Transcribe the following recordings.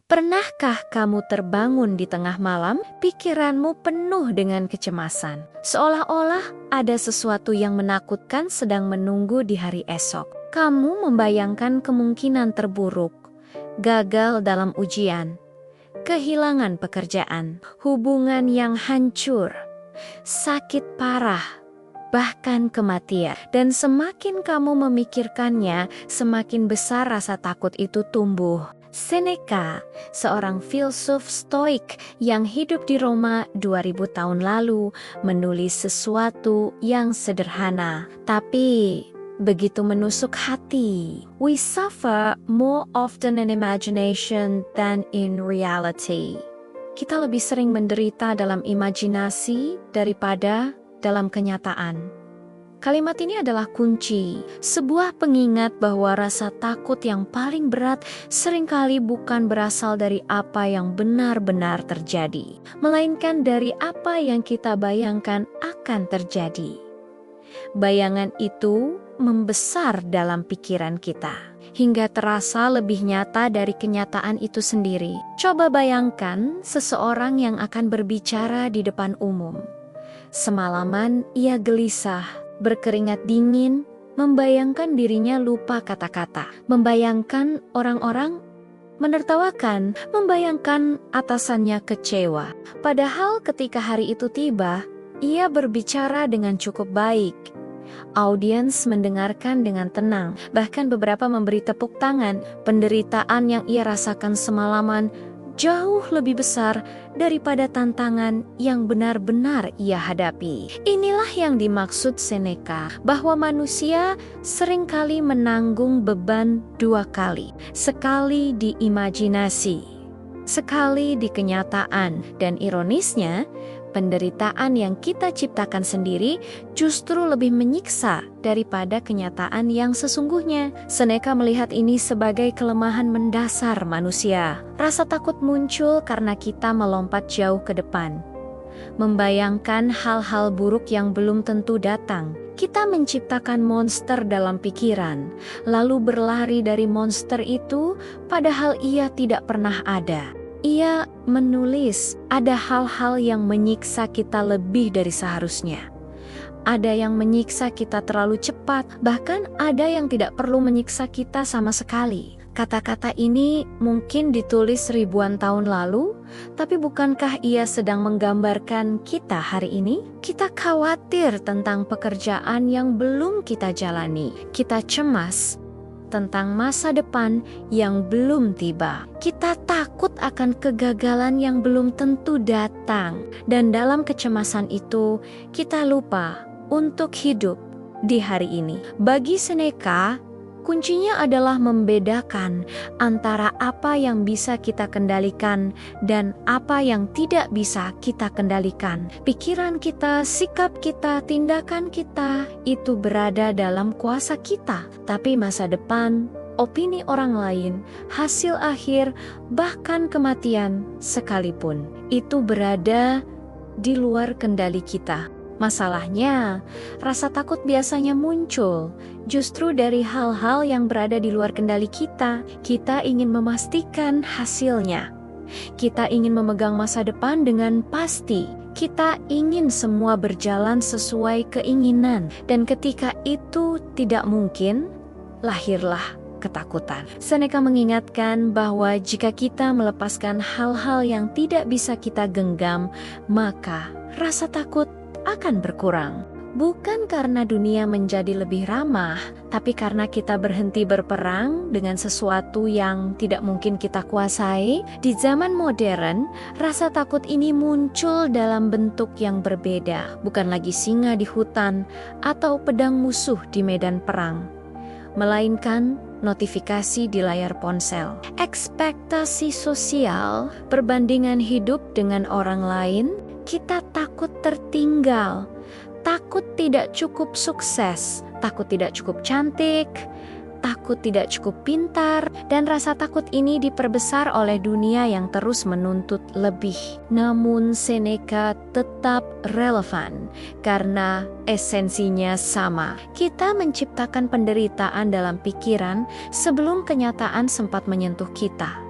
Pernahkah kamu terbangun di tengah malam, pikiranmu penuh dengan kecemasan, seolah-olah ada sesuatu yang menakutkan sedang menunggu di hari esok? Kamu membayangkan kemungkinan terburuk, gagal dalam ujian, kehilangan pekerjaan, hubungan yang hancur, sakit parah, bahkan kematian. Dan semakin kamu memikirkannya, semakin besar rasa takut itu tumbuh. Seneca, seorang filsuf Stoik yang hidup di Roma 2000 tahun lalu, menulis sesuatu yang sederhana, tapi begitu menusuk hati. We suffer more often in imagination than in reality. Kita lebih sering menderita dalam imajinasi daripada dalam kenyataan. Kalimat ini adalah kunci, sebuah pengingat bahwa rasa takut yang paling berat seringkali bukan berasal dari apa yang benar-benar terjadi, melainkan dari apa yang kita bayangkan akan terjadi. Bayangan itu membesar dalam pikiran kita, hingga terasa lebih nyata dari kenyataan itu sendiri. Coba bayangkan seseorang yang akan berbicara di depan umum. Semalaman ia gelisah, berkeringat dingin, membayangkan dirinya lupa kata-kata, membayangkan orang-orang menertawakan, membayangkan atasannya kecewa. Padahal ketika hari itu tiba, ia berbicara dengan cukup baik. Audiens mendengarkan dengan tenang, bahkan beberapa memberi tepuk tangan. Penderitaan yang ia rasakan semalaman jauh lebih besar daripada tantangan yang benar-benar ia hadapi. Inilah yang dimaksud Seneca, bahwa manusia seringkali menanggung beban dua kali. Sekali di imajinasi, sekali di kenyataan. Dan ironisnya, penderitaan yang kita ciptakan sendiri justru lebih menyiksa daripada kenyataan yang sesungguhnya. Seneca melihat ini sebagai kelemahan mendasar manusia. Rasa takut muncul karena kita melompat jauh ke depan, membayangkan hal-hal buruk yang belum tentu datang. Kita menciptakan monster dalam pikiran, lalu berlari dari monster itu padahal ia tidak pernah ada. Ia menulis, ada hal-hal yang menyiksa kita lebih dari seharusnya. Ada yang menyiksa kita terlalu cepat, bahkan ada yang tidak perlu menyiksa kita sama sekali. Kata-kata ini mungkin ditulis ribuan tahun lalu, tapi bukankah ia sedang menggambarkan kita hari ini? Kita khawatir tentang pekerjaan yang belum kita jalani. Kita cemas tentang masa depan yang belum tiba. Kita takut akan kegagalan yang belum tentu datang. Dan dalam kecemasan itu, kita lupa untuk hidup di hari ini. Bagi Seneca, kuncinya adalah membedakan antara apa yang bisa kita kendalikan dan apa yang tidak bisa kita kendalikan. Pikiran kita, sikap kita, tindakan kita, itu berada dalam kuasa kita. Tapi masa depan, opini orang lain, hasil akhir, bahkan kematian sekalipun, itu berada di luar kendali kita. Masalahnya, rasa takut biasanya muncul justru dari hal-hal yang berada di luar kendali kita. Kita ingin memastikan hasilnya. Kita ingin memegang masa depan dengan pasti. Kita ingin semua berjalan sesuai keinginan. Dan ketika itu tidak mungkin, lahirlah ketakutan. Seneca mengingatkan bahwa jika kita melepaskan hal-hal yang tidak bisa kita genggam, maka rasa takut akan berkurang. Bukan karena dunia menjadi lebih ramah, tapi karena kita berhenti berperang dengan sesuatu yang tidak mungkin kita kuasai. Di zaman modern, rasa takut ini muncul dalam bentuk yang berbeda, bukan lagi singa di hutan atau pedang musuh di medan perang, melainkan notifikasi di layar ponsel. Ekspektasi sosial, perbandingan hidup dengan orang lain. Kita takut tertinggal, takut tidak cukup sukses, takut tidak cukup cantik, takut tidak cukup pintar, dan rasa takut ini diperbesar oleh dunia yang terus menuntut lebih. Namun Seneca tetap relevan karena esensinya sama. Kita menciptakan penderitaan dalam pikiran sebelum kenyataan sempat menyentuh kita.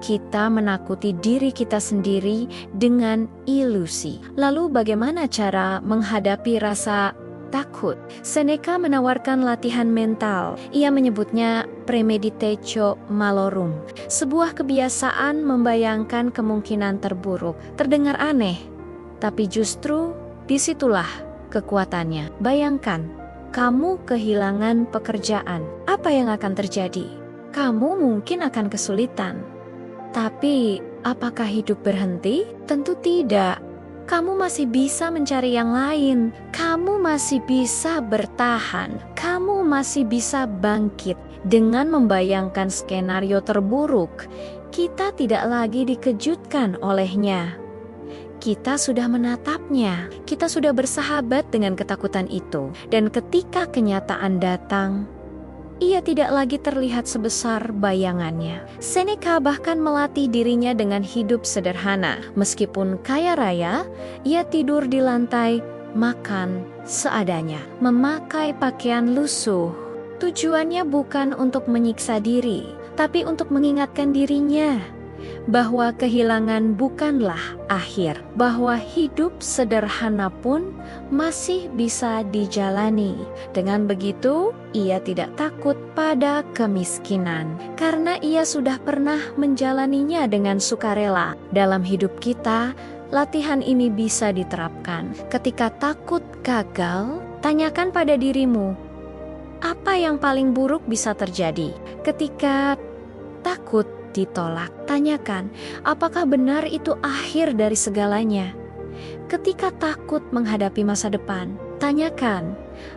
Kita menakuti diri kita sendiri dengan ilusi. Lalu bagaimana cara menghadapi rasa takut? Seneca menawarkan latihan mental. Ia menyebutnya premeditatio malorum, sebuah kebiasaan membayangkan kemungkinan terburuk. Terdengar aneh, tapi justru disitulah kekuatannya. Bayangkan, kamu kehilangan pekerjaan. Apa yang akan terjadi? Kamu mungkin akan kesulitan. Tapi, apakah hidup berhenti? Tentu tidak. Kamu masih bisa mencari yang lain. Kamu masih bisa bertahan. Kamu masih bisa bangkit. Dengan membayangkan skenario terburuk, kita tidak lagi dikejutkan olehnya. Kita sudah menatapnya, kita sudah bersahabat dengan ketakutan itu. Dan ketika kenyataan datang, ia tidak lagi terlihat sebesar bayangannya. Seneca bahkan melatih dirinya dengan hidup sederhana. Meskipun kaya raya, ia tidur di lantai, makan seadanya, memakai pakaian lusuh. Tujuannya bukan untuk menyiksa diri, tapi untuk mengingatkan dirinya bahwa kehilangan bukanlah akhir, bahwa hidup sederhana pun masih bisa dijalani. Dengan begitu, ia tidak takut pada kemiskinan, karena ia sudah pernah menjalaninya dengan sukarela. Dalam hidup kita, latihan ini bisa diterapkan. Ketika takut gagal, tanyakan pada dirimu, apa yang paling buruk bisa terjadi? Ketika takut ditolak, tanyakan, apakah benar itu akhir dari segalanya? Ketika takut menghadapi masa depan, tanyakan,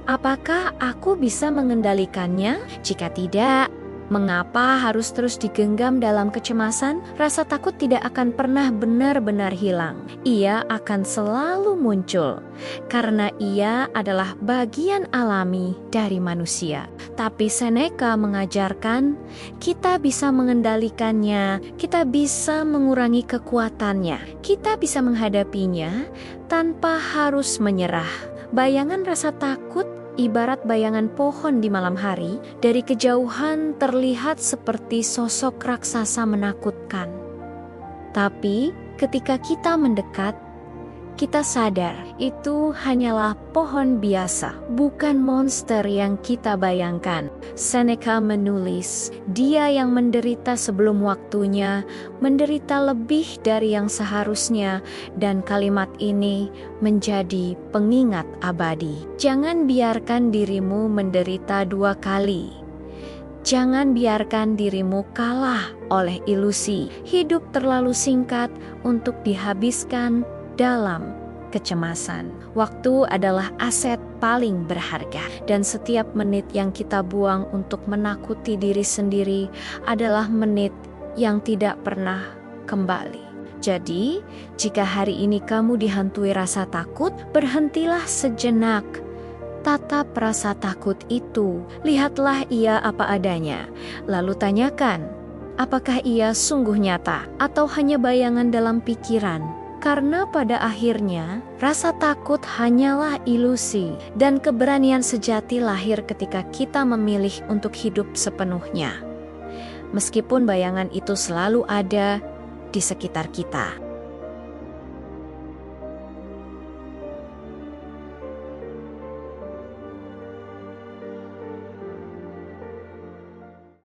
apakah aku bisa mengendalikannya? Jika tidak, mengapa harus terus digenggam dalam kecemasan? Rasa takut tidak akan pernah benar-benar hilang. Ia akan selalu muncul, karena ia adalah bagian alami dari manusia. Tapi Seneca mengajarkan, kita bisa mengendalikannya, kita bisa mengurangi kekuatannya, kita bisa menghadapinya tanpa harus menyerah. Bayangan rasa takut ibarat bayangan pohon di malam hari, dari kejauhan terlihat seperti sosok raksasa menakutkan. Tapi ketika kita mendekat, kita sadar itu hanyalah pohon biasa, bukan monster yang kita bayangkan. Seneca menulis, dia yang menderita sebelum waktunya, menderita lebih dari yang seharusnya, dan kalimat ini menjadi pengingat abadi. Jangan biarkan dirimu menderita dua kali. Jangan biarkan dirimu kalah oleh ilusi. Hidup terlalu singkat untuk dihabiskan dalam kecemasan. Waktu adalah aset paling berharga, dan setiap menit yang kita buang untuk menakuti diri sendiri adalah menit yang tidak pernah kembali. Jadi, jika hari ini kamu dihantui rasa takut, berhentilah sejenak. Tatap rasa takut itu, lihatlah ia apa adanya, lalu tanyakan, apakah ia sungguh nyata atau hanya bayangan dalam pikiran? Karena pada akhirnya, rasa takut hanyalah ilusi, dan keberanian sejati lahir ketika kita memilih untuk hidup sepenuhnya. Meskipun bayangan itu selalu ada di sekitar kita.